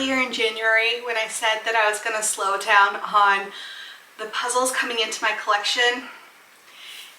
earlier in January when I said that I was going to slow down on the puzzles coming into my collection.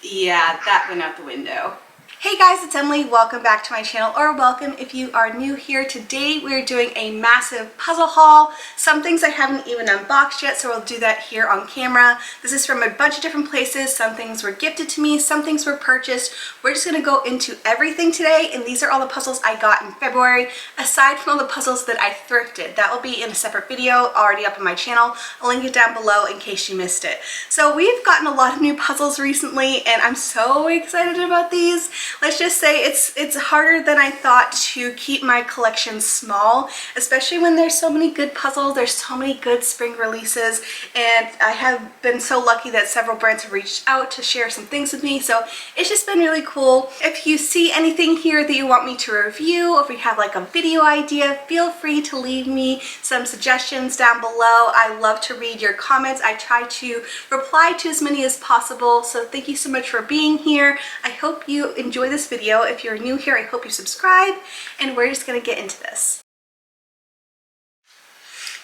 Yeah, that went out the window. Hey guys, it's Emily. Welcome back to my channel, or welcome if you are new here. Today we're doing a massive puzzle haul. Some things I haven't even unboxed yet, so we'll do that here on camera. This is from a bunch of different places. Some things were gifted to me, some things were purchased. We're just gonna go into everything today, and these are all the puzzles I got in February, aside from all the puzzles that I thrifted. That will be in a separate video already up on my channel. I'll link it down below in case you missed it. So we've gotten a lot of new puzzles recently, and I'm so excited about these. Let's just say it's harder than I thought to keep my collection small, especially when there's so many good puzzles, there's so many good spring releases, and I have been so lucky that several brands have reached out to share some things with me, so it's just been really cool. If you see anything here that you want me to review, or if you have like a video idea, feel free to leave me some suggestions down below. I love to read your comments. I try to reply to as many as possible, so thank you so much for being here. I hope you enjoy this video. If you're new here, I hope you subscribe, and we're just gonna get into this.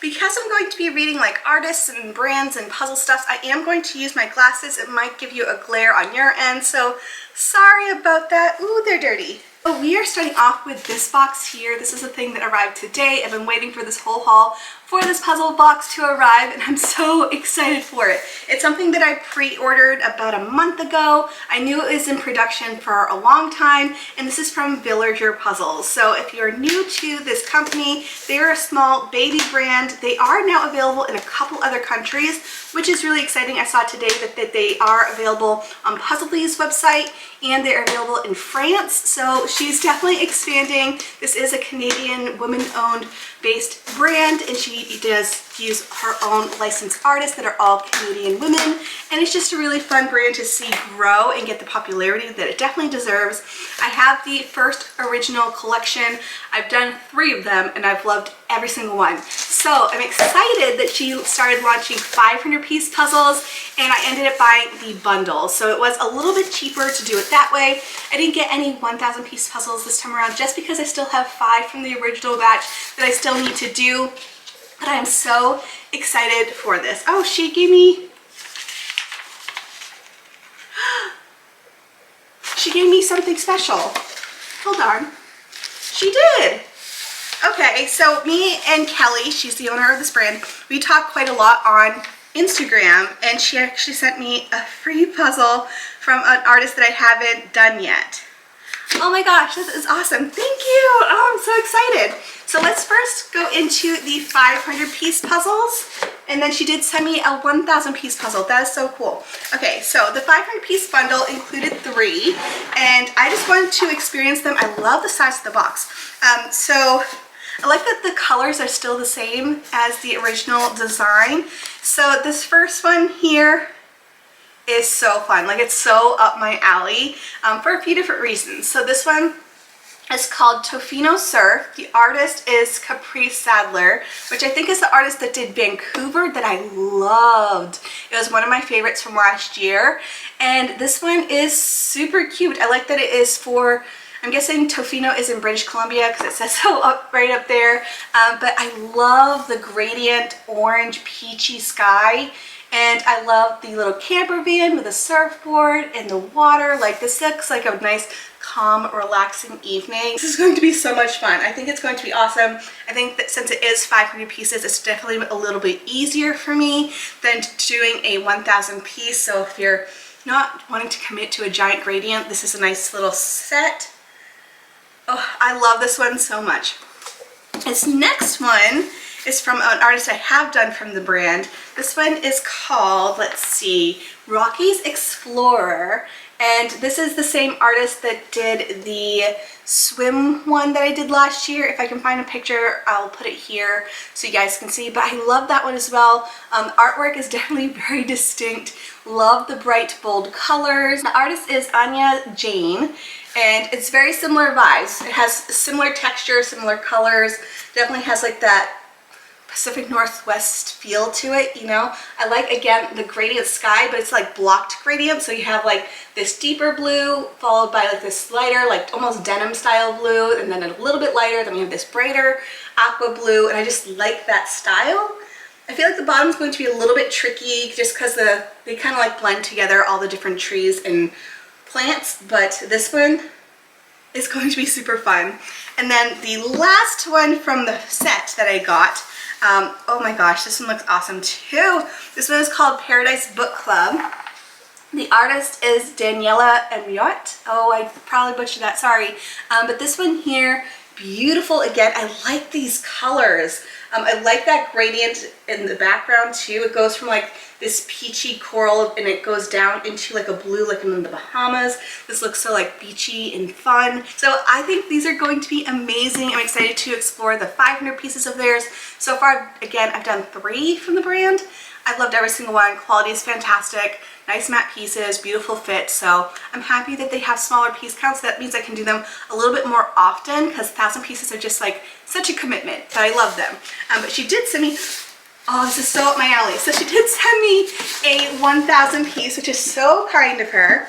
Because I'm going to be reading like artists and brands and puzzle stuff, I am going to use my glasses. It might give you a glare on your end, so sorry about that. Ooh, they're dirty. So we are starting off with this box here. This is a thing that arrived today. I've been waiting for this whole haul for this puzzle box to arrive, and I'm so excited for it. It's something that I pre-ordered about a month ago. I knew it was in production for a long time, and this is from Wentworth Puzzles. So if you're new to this company, they're a small baby brand. They are now available in a couple other countries, which is really exciting. I saw today that they are available on Puzzle's website, and they're available in France. So she's definitely expanding. This is a Canadian woman-owned based brand, and she does use her own licensed artists that are all Canadian women, and it's just a really fun brand to see grow and get the popularity that it definitely deserves. I have the first original collection. I've done 3 of them, and I've loved every single one. So I'm excited that she started launching 500-piece puzzles, and I ended up buying the bundle. So it was a little bit cheaper to do it that way. I didn't get any 1,000-piece puzzles this time around, just because I still have 5 from the original batch that I still need to do. But I am so excited for this. Oh, she gave me something special. Hold on. She did. Okay, so me and Kelly, she's the owner of this brand, we talk quite a lot on Instagram, and she actually sent me a free puzzle from an artist that I haven't done yet. Oh my gosh, this is awesome. Thank you. Oh, I'm so excited. So let's first go into the 500-piece puzzles, and then she did send me a 1,000-piece puzzle. That is so cool. Okay, so the 500-piece bundle included 3, and I just wanted to experience them. I love the size of the box. So I like that the colors are still the same as the original design. So this first one here is so fun. Like, it's so up my alley for a few different reasons. So this one is called Tofino Surf. The artist is Capri Sadler, which I think is the artist that did Vancouver that I loved. It was one of my favorites from last year. And this one is super cute. I like that it is for, I'm guessing Tofino is in British Columbia because it says so right up there. But I love the gradient orange peachy sky. And I love the little camper van with a surfboard and the water. Like, this looks like a nice, calm, relaxing evening. This is going to be so much fun. I think it's going to be awesome. I think that since it is 500 pieces, it's definitely a little bit easier for me than doing a 1,000 piece. So if you're not wanting to commit to a giant gradient, this is a nice little set. Oh, I love this one so much. This next one is from an artist I have done from the brand. This one is called, let's see, Rocky's Explorer. And this is the same artist that did the swim one that I did last year. If I can find a picture, I'll put it here so you guys can see. But I love that one as well. Artwork is definitely very distinct. Love the bright, bold colors. The artist is Anya Jane, and it's very similar vibes. It has similar texture, similar colors. Definitely has like that Pacific Northwest feel to it, you know. I like, again, the gradient sky, but it's like blocked gradient. So you have like this deeper blue followed by like this lighter, like almost denim style blue, and then a little bit lighter. Then we have this brighter aqua blue, and I just like that style. I feel like the bottom's going to be a little bit tricky just because they kind of like blend together all the different trees and plants, but this one is going to be super fun. And then the last one from the set that I got, oh my gosh, this one looks awesome too. This one is called Paradise Book Club. The artist is Daniela Amiot. Oh, I probably butchered that, sorry. But this one here, beautiful again. I like these colors. I like that gradient in the background too. It goes from like this peachy coral and it goes down into like a blue like in the Bahamas. This looks so like beachy and fun. So I think these are going to be amazing. I'm excited to explore the 500 pieces of theirs. So far, again, I've done 3 from the brand. I've loved every single one. Quality is fantastic. Nice matte pieces, beautiful fit. So I'm happy that they have smaller piece counts. That means I can do them a little bit more often because 1,000 pieces are just like such a commitment, but I love them. But she did send me, oh, this is so up my alley. So she did send me a 1,000 piece, which is so kind of her.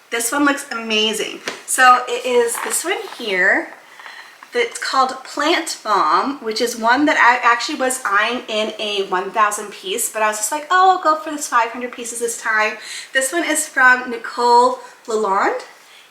This one looks amazing. So it is this one here. That's called Plant Bomb, which is one that I actually was eyeing in a 1,000 piece, but I was just like, oh, I'll go for this 500 pieces this time. This one is from Nicole Lalonde,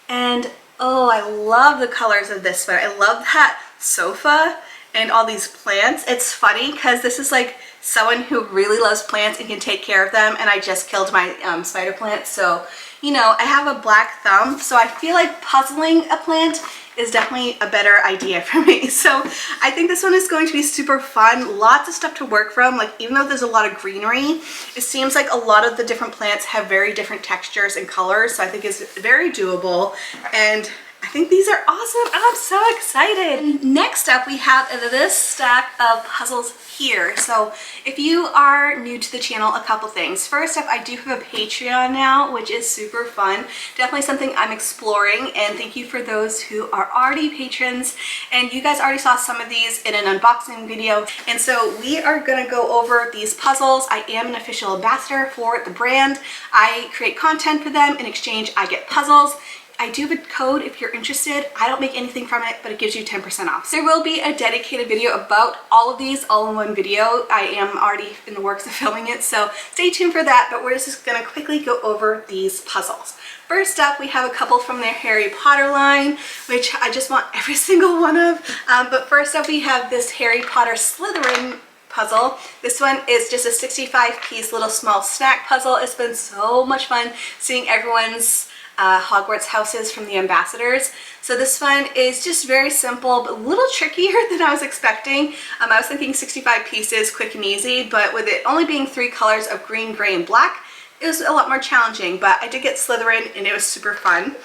and oh, I love the colors of this one. I love that sofa and all these plants. It's funny because this is like someone who really loves plants and can take care of them, and I just killed my spider plant, so you know, I have a black thumb, so I feel like puzzling a plant is definitely a better idea for me. So I think this one is going to be super fun. Lots of stuff to work from. Like, even though there's a lot of greenery, it seems like a lot of the different plants have very different textures and colors. So I think it's very doable. And I think these are awesome. I'm so excited. And next up, we have this stack of puzzles here. So if you are new to the channel, a couple things. First up, I do have a Patreon now, which is super fun. Definitely something I'm exploring, and thank you for those who are already patrons. And you guys already saw some of these in an unboxing video. And so we are gonna go over these puzzles. I am an official ambassador for the brand. I create content for them. In exchange, I get puzzles. I do have a code if you're interested. I don't make anything from it, but it gives you 10% off. So there will be a dedicated video about all of these all in one video. I am already in the works of filming it, so stay tuned for that, but we're just gonna quickly go over these puzzles. First up, we have a couple from their Harry Potter line, which I just want every single one of. But first up, we have this Harry Potter Slytherin puzzle. This one is just a 65-piece little small snack puzzle. It's been so much fun seeing everyone's Hogwarts houses from the ambassadors. So this one is just very simple, but a little trickier than I was expecting. I was thinking 65 pieces, quick and easy, but with it only being 3 colors of green, gray, and black, it was a lot more challenging, but I did get Slytherin and it was super fun.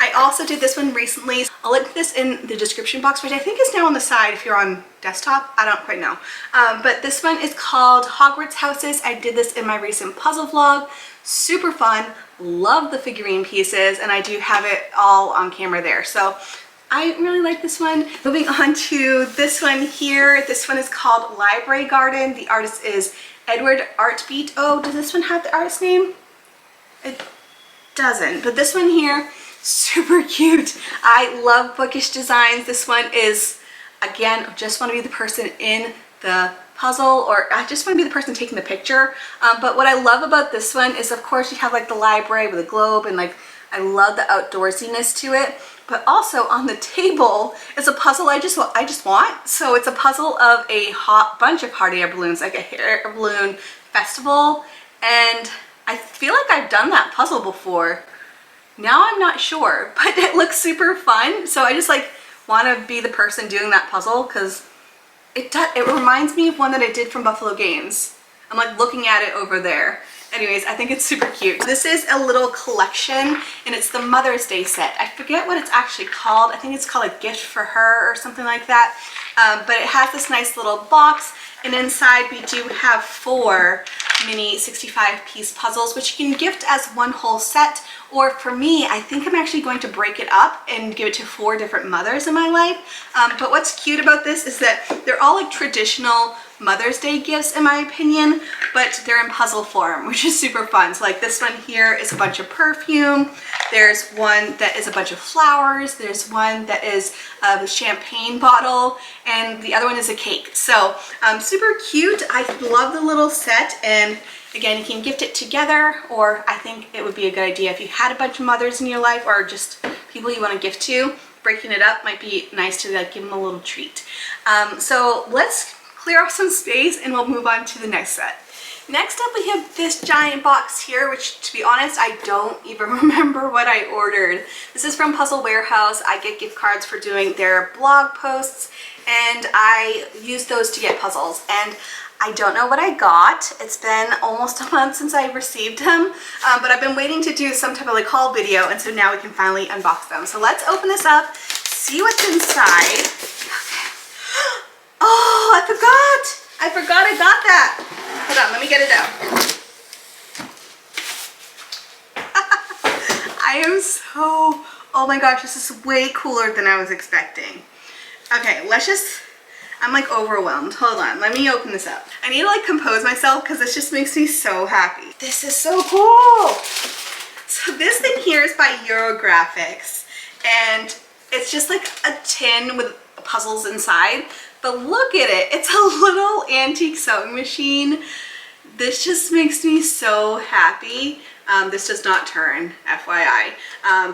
I also did this one recently. I'll link this in the description box, which I think is now on the side if you're on desktop. I don't quite know. But this one is called Hogwarts Houses. I did this in my recent puzzle vlog. Super fun. Love the figurine pieces, and I do have it all on camera there. So I really like this one. Moving on to this one here. This one is called Library Garden. The artist is Edward Artbeat. Oh, does this one have the artist name? It doesn't, but this one here, super cute. I love bookish designs. This one is, again, just want to be the person in the puzzle, or I just want to be the person taking the picture. But what I love about this one is, of course, you have like the library with a globe, and like I love the outdoorsiness to it. But also on the table is a puzzle I just want. So it's a puzzle of a bunch of hot air balloons, like a air balloon festival, and I feel like I've done that puzzle before. Now I'm not sure, but it looks super fun. So I just like want to be the person doing that puzzle because it reminds me of one that I did from Buffalo Games. I'm like looking at it over there. Anyways, I think it's super cute. This is a little collection, and it's the Mother's Day set. I forget what it's actually called. I think it's called A Gift for Her or something like that. But it has this nice little box, and inside we do have 4 mini 65-piece puzzles, which you can gift as one whole set. Or for me, I think I'm actually going to break it up and give it to 4 different mothers in my life. But what's cute about this is that they're all like traditional Mother's Day gifts in my opinion, but they're in puzzle form, which is super fun. So like this one here is a bunch of perfume. There's one that is a bunch of flowers. There's one that is a champagne bottle, and the other one is a cake. So super cute. I love the little set, and again, you can gift it together, or I think it would be a good idea if you had a bunch of mothers in your life or just people you want to gift to. Breaking it up might be nice to like give them a little treat. So let's clear off some space and we'll move on to the next set. Next up, we have this giant box here, which to be honest, I don't even remember what I ordered. This is from Puzzle Warehouse. I get gift cards for doing their blog posts, and I use those to get puzzles. And I don't know what I got. It's been almost a month since I received them, but I've been waiting to do some type of like haul video, and so now we can finally unbox them. So let's open this up, see what's inside. Okay. Oh, I forgot I got that. Hold on, let me get it out. I am so, oh my gosh, this is way cooler than I was expecting. Okay, I'm like overwhelmed. Hold on, let me open this up. I need to like compose myself because this just makes me so happy. This is so cool. So this thing here is by Eurographics, and it's just like a tin with puzzles inside. But look at it, it's a little antique sewing machine. This just makes me so happy. This does not turn, FYI.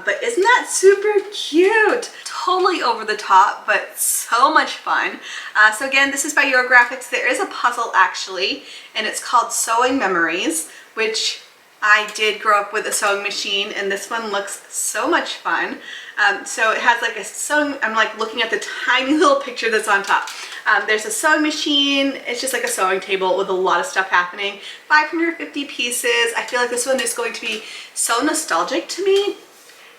But isn't that super cute? Totally over the top, but so much fun. So again, this is by Eurographics. There is a puzzle actually, and it's called Sewing Memories, which I did grow up with a sewing machine, and this one looks so much fun. So it has like a sewing, I'm like looking at the tiny little picture that's on top. There's a sewing machine. It's just like a sewing table with a lot of stuff happening. 550 pieces. I feel like this one is going to be so nostalgic to me,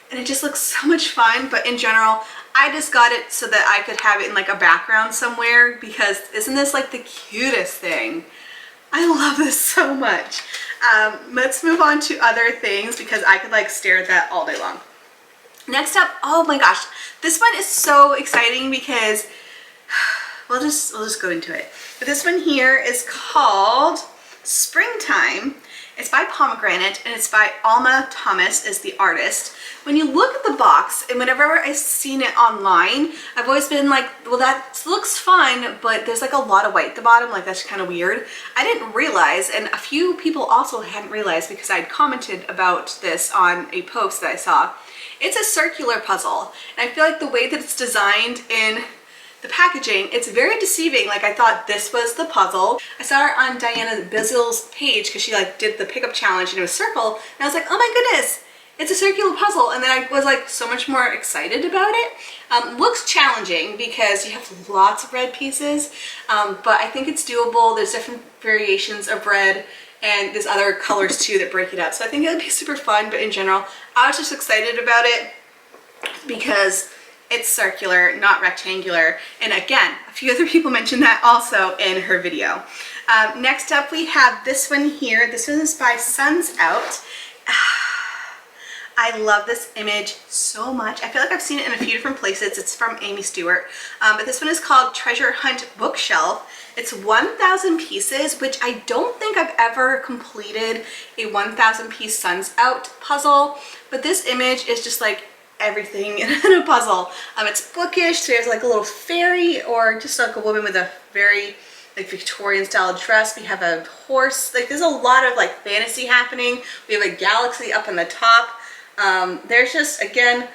and it just looks so much fun. But in general, I just got it so that I could have it in like a background somewhere, because isn't this like the cutest thing? I love this so much. Let's move on to other things because I could like stare at that all day long. Next up, oh my gosh, this one is so exciting because we'll just go into it. But this one here is called Springtime. It's by Pomegranate, and it's by Alma Thomas is the artist. When you look at the box, and whenever I've seen it online, I've always been like, well, that looks fun, but there's like a lot of white at the bottom, like that's kind of weird. I didn't realize, and a few people also hadn't realized because I'd commented about this on a post that I saw. It's a circular puzzle, and I feel like the way that it's designed in the packaging, it's very deceiving. Like I thought this was the puzzle. I saw her on Diana Bizzle's page because she like did the pickup challenge and it was circle, and I was like, oh my goodness, it's a circular puzzle. And then I was like so much more excited about it. Looks challenging because you have lots of red pieces, but I think it's doable. There's different variations of red, and there's other colors too that break it up. So I think it would be super fun, but in general, I was just excited about it because it's circular, not rectangular. And again, a few other people mentioned that also in her video. Next up, we have this one here. This one is by Suns Out. I love this image so much. I feel like I've seen it in a few different places. It's from Amy Stewart. But this one is called Treasure Hunt Bookshelf. It's 1,000 pieces, which I don't think I've ever completed a 1,000 piece Suns Out puzzle. But this image is just like everything in a puzzle. It's bookish, so there's like a little fairy or just like a woman with a very like Victorian style dress. We have a horse. Like there's a lot of like fantasy happening. We have a galaxy up on the top. There's just, again,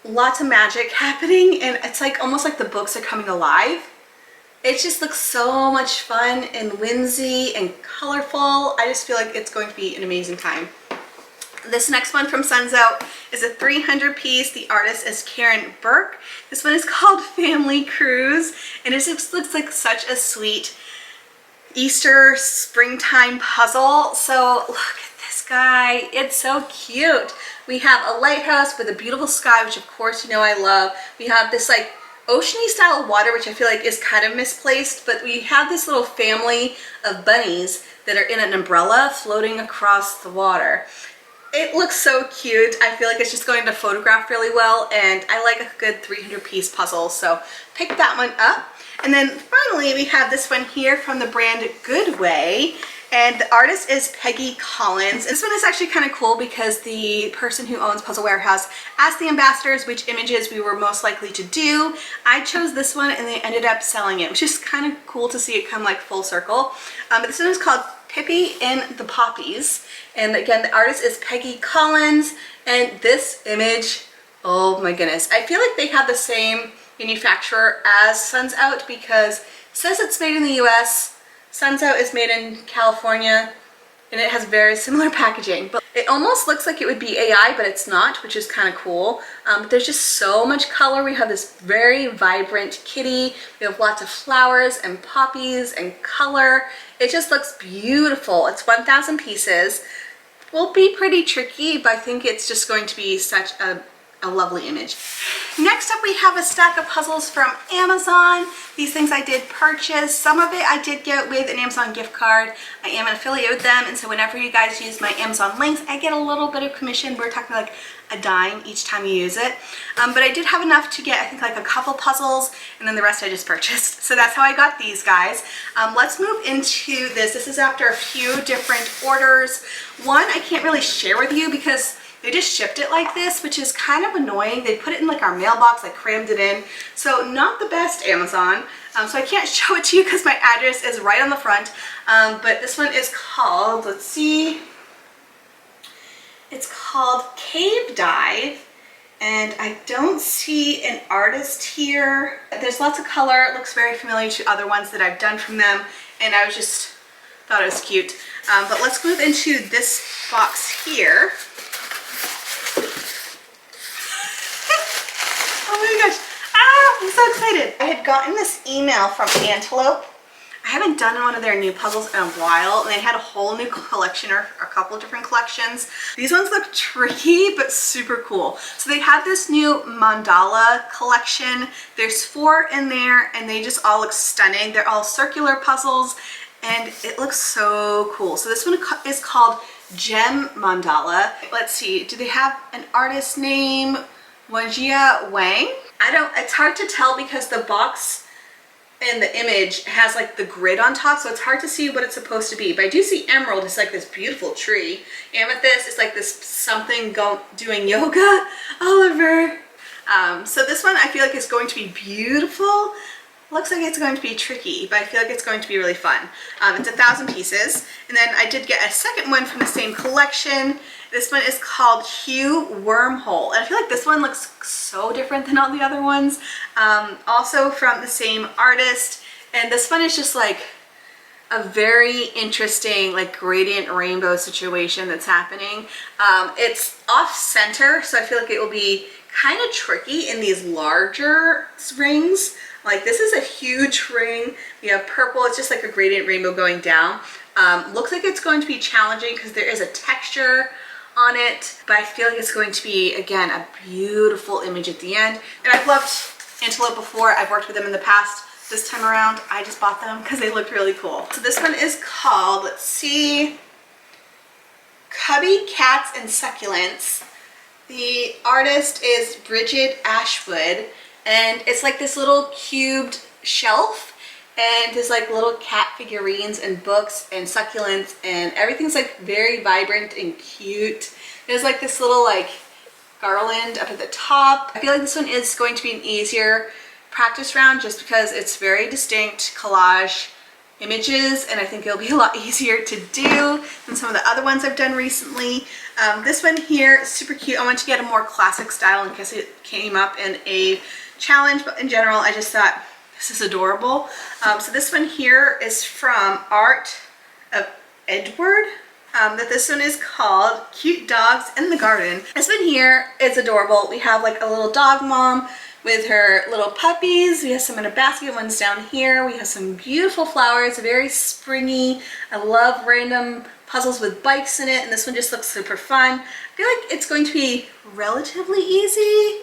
lots of magic happening, and it's like almost like the books are coming alive. It just looks so much fun and whimsy and colorful. I just feel like it's going to be an amazing time. This next one from Suns Out is a 300 piece. The artist is Karen Burke. This one is called Family Cruise, and it just looks like such a sweet Easter springtime puzzle. So look at this guy. It's so cute. We have a lighthouse with a beautiful sky, which of course you know I love. We have this like oceany style water, which I feel like is kind of misplaced, but we have this little family of bunnies that are in an umbrella floating across the water. It looks so cute. I feel like it's just going to photograph really well, and I like a good 300-piece puzzle, so pick that one up. And then finally we have this one here from the brand Goodway, and the artist is Peggy Collins. This one is actually kind of cool because the person who owns Puzzle Warehouse asked the ambassadors which images we were most likely to do. I chose this one and they ended up selling it, which is kind of cool to see it come like full circle. But this one is called Pippi and the Poppies, and again the artist is Peggy Collins, and this image, oh my goodness, I feel like they have the same manufacturer as Suns Out because it says it's made in the US. Suns Out is made in California, and it has very similar packaging, but it almost looks like it would be AI, but it's not, which is kind of cool. But there's just so much color. We have this very vibrant kitty. We have lots of flowers and poppies and color. It just looks beautiful. It's 1,000 pieces. Will be pretty tricky, but I think it's just going to be such a lovely image. Next up we have a stack of puzzles from Amazon. These things I did purchase. Some of it I did get with an Amazon gift card. I am an affiliate with them, and so whenever you guys use my Amazon links, I get a little bit of commission. We're talking like a dime each time you use it. But I did have enough to get, I think, like a couple puzzles, and then the rest I just purchased. So that's how I got these guys. Let's move into this. This is after a few different orders. One I can't really share with you because they just shipped it like this, which is kind of annoying. They put it in like our mailbox, like crammed it in. So not the best, Amazon. So I can't show it to you because my address is right on the front. But this one is called, let's see, it's called Cave Dive. And I don't see an artist here. There's lots of color. It looks very familiar to other ones that I've done from them. And I was just thought it was cute. But let's move into this box here. Oh my gosh, I'm so excited. I had gotten this email from Antelope. I haven't done one of their new puzzles in a while, and they had a whole new collection, or a couple of different collections. These ones look tricky, but super cool. So they have this new mandala collection. There's 4 in there, and they just all look stunning. They're all circular puzzles, and it looks so cool. So this one is called Gem Mandala. Let's see, do they have an artist name? Wajia Wang. It's hard to tell because the box and the image has like the grid on top, so it's hard to see what it's supposed to be. But I do see emerald. It's like this beautiful tree. Amethyst is like this something doing yoga. Oliver. So this one I feel like is going to be beautiful. Looks like it's going to be tricky, but I feel like it's going to be really fun. It's 1,000 pieces. And then I did get a second one from the same collection. This one is called Hue Wormhole. And I feel like this one looks so different than all the other ones. Also from the same artist. And this one is just like a very interesting like gradient rainbow situation that's happening. It's off center, so I feel like it will be kind of tricky in these larger rings. Like this is a huge ring. We have purple. It's just like a gradient rainbow going down. Looks like it's going to be challenging because there is a texture on it, but I feel like it's going to be, again, a beautiful image at the end. And I've loved Antelope before. I've worked with them in the past. This time around, I just bought them because they looked really cool. So this one is called, let's see, Cubby Cats and Succulents. The artist is Bridget Ashwood, and it's like this little cubed shelf, and there's like little cat figurines and books and succulents, and everything's like very vibrant and cute. There's like this little like garland up at the top. I feel like this one is going to be an easier practice round just because it's very distinct collage images, and I think it'll be a lot easier to do than some of the other ones I've done recently. This one here is super cute. I wanted to get a more classic style in case it came up in a challenge, but in general I just thought this is adorable. So this one here is from Art of Edward. This one is called Cute Dogs in the Garden. This one here is adorable. We have like a little dog mom with her little puppies. We have some in a basket, one's down here. We have some beautiful flowers, very springy. I love random puzzles with bikes in it, and this one just looks super fun. I feel like it's going to be relatively easy,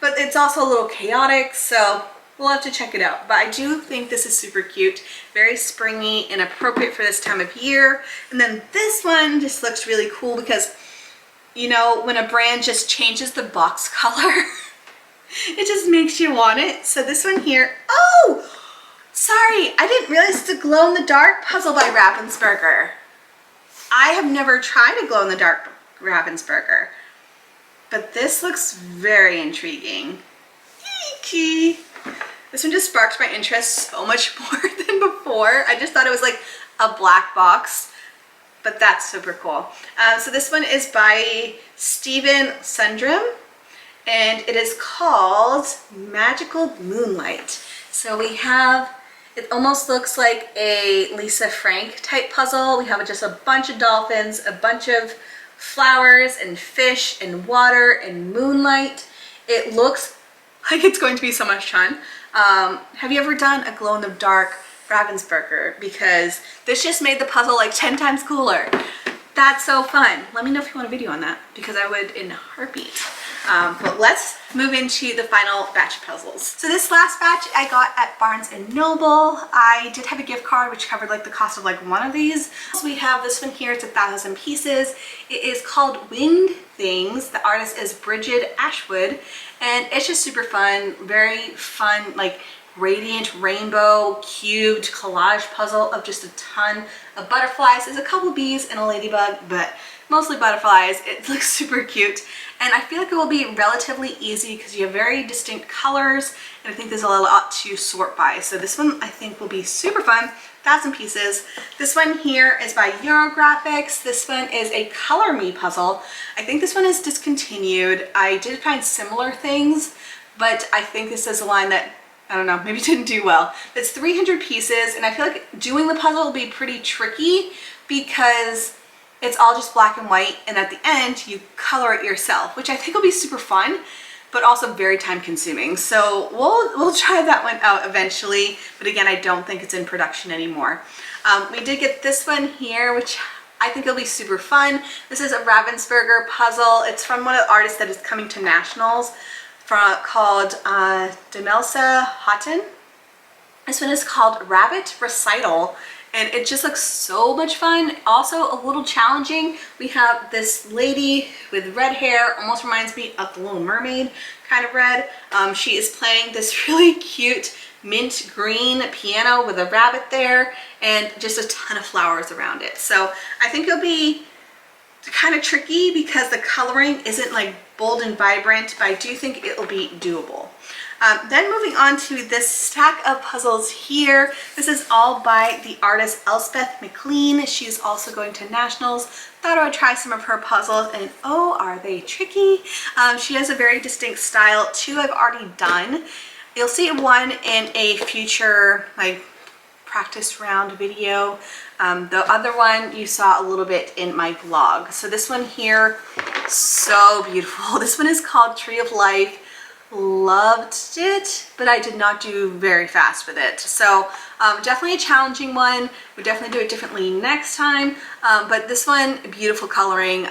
but it's also a little chaotic, so we'll have to check it out. But I do think this is super cute, very springy and appropriate for this time of year. And then this one just looks really cool because, you know, when a brand just changes the box color, it just makes you want it. So this one here, oh, sorry, I didn't realize it's a glow-in-the-dark puzzle by Ravensburger. I have never tried a glow-in-the-dark Ravensburger, but this looks very intriguing. Eeky. This one just sparked my interest so much more than before. I just thought it was like a black box, but that's super cool. So this one is by Stephen Sundrum, and it is called Magical Moonlight. So we have, it almost looks like a Lisa Frank type puzzle. We have just a bunch of dolphins, a bunch of flowers and fish and water and moonlight. It looks like it's going to be so much fun. Have you ever done a glow-in-the-dark Ravensburger? Because this just made the puzzle like 10 times cooler. That's so fun. Let me know if you want a video on that, because I would in a heartbeat. But let's move into the final batch of puzzles. So this last batch I got at Barnes & Noble. I did have a gift card which covered like the cost of like one of these. So we have this one here, it's 1,000 pieces. It is called Winged Things. The artist is Bridget Ashwood, and it's just super fun, very fun, like radiant rainbow cubed collage puzzle of just a ton of butterflies. There's a couple bees and a ladybug, but mostly butterflies. It looks super cute, and I feel like it will be relatively easy because you have very distinct colors, and I think there's a lot to sort by. So this one I think will be super fun. 1,000 pieces. This one here is by Eurographics. This one is a Color Me puzzle. I think this one is discontinued. I did find similar things, but I think this is a line that, I don't know, maybe didn't do well. It's 300 pieces, and I feel like doing the puzzle will be pretty tricky because it's all just black and white, and at the end you color it yourself, which I think will be super fun, but also very time consuming. So we'll try that one out eventually, but again, I don't think it's in production anymore. We did get this one here, which I think it'll be super fun. This is a Ravensburger puzzle. It's from one of the artists that is coming to nationals, called Demelsa Houghton. This one is called Rabbit Recital, and it just looks so much fun. Also a little challenging. We have this lady with red hair, almost reminds me of the Little Mermaid kind of red. She is playing this really cute mint green piano with a rabbit there and just a ton of flowers around it. So I think it'll be kind of tricky because the coloring isn't like bold and vibrant, but I do think it'll be doable. Then moving on to this stack of puzzles here. This is all by the artist Elspeth McLean. She's also going to nationals. Thought I would try some of her puzzles, and oh, are they tricky. She has a very distinct style. 2 I've already done. You'll see one in a future like practice round video. The other one you saw a little bit in my vlog. So this one here, so beautiful. This one is called Tree of Life. Loved it, but I did not do very fast with it. So definitely a challenging one. We'll definitely do it differently next time. But this one, beautiful coloring.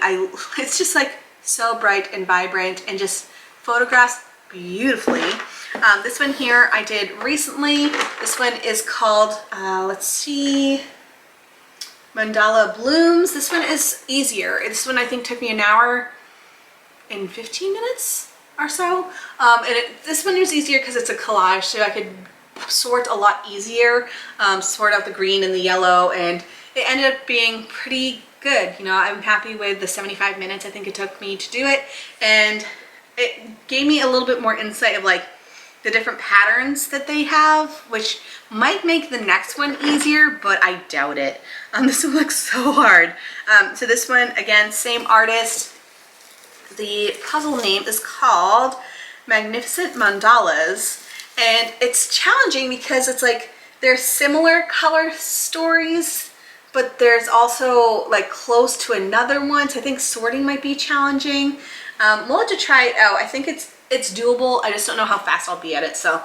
It's just like so bright and vibrant and just photographs beautifully. This one here I did recently. This one is called, let's see, Mandala Blooms. This one is easier. This one I think took me an hour and 15 minutes or so. This one is easier because it's a collage, so I could sort a lot easier, sort out the green and the yellow, and it ended up being pretty good. You know, I'm happy with the 75 minutes I think it took me to do it, and it gave me a little bit more insight of like the different patterns that they have, which might make the next one easier, but I doubt it. This one looks so hard. So this one, again, same artist. The puzzle name is called Magnificent Mandalas, and it's challenging because it's like there's similar color stories, but there's also like close to another one, so I think sorting might be challenging. We'll have to try it out. I think it's doable. I just don't know how fast I'll be at it, so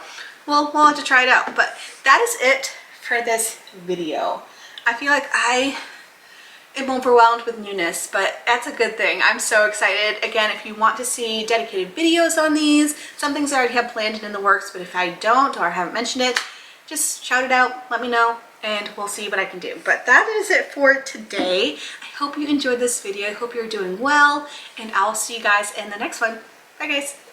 we'll have to try it out. But that is it for this video. I feel like I am overwhelmed with newness, but that's a good thing. I'm so excited. Again, if you want to see dedicated videos on these, some things I already have planned and in the works, but if I don't or haven't mentioned it, just shout it out, let me know, and we'll see what I can do. But that is it for today. I hope you enjoyed this video. I hope you're doing well, and I'll see you guys in the next one. Bye guys.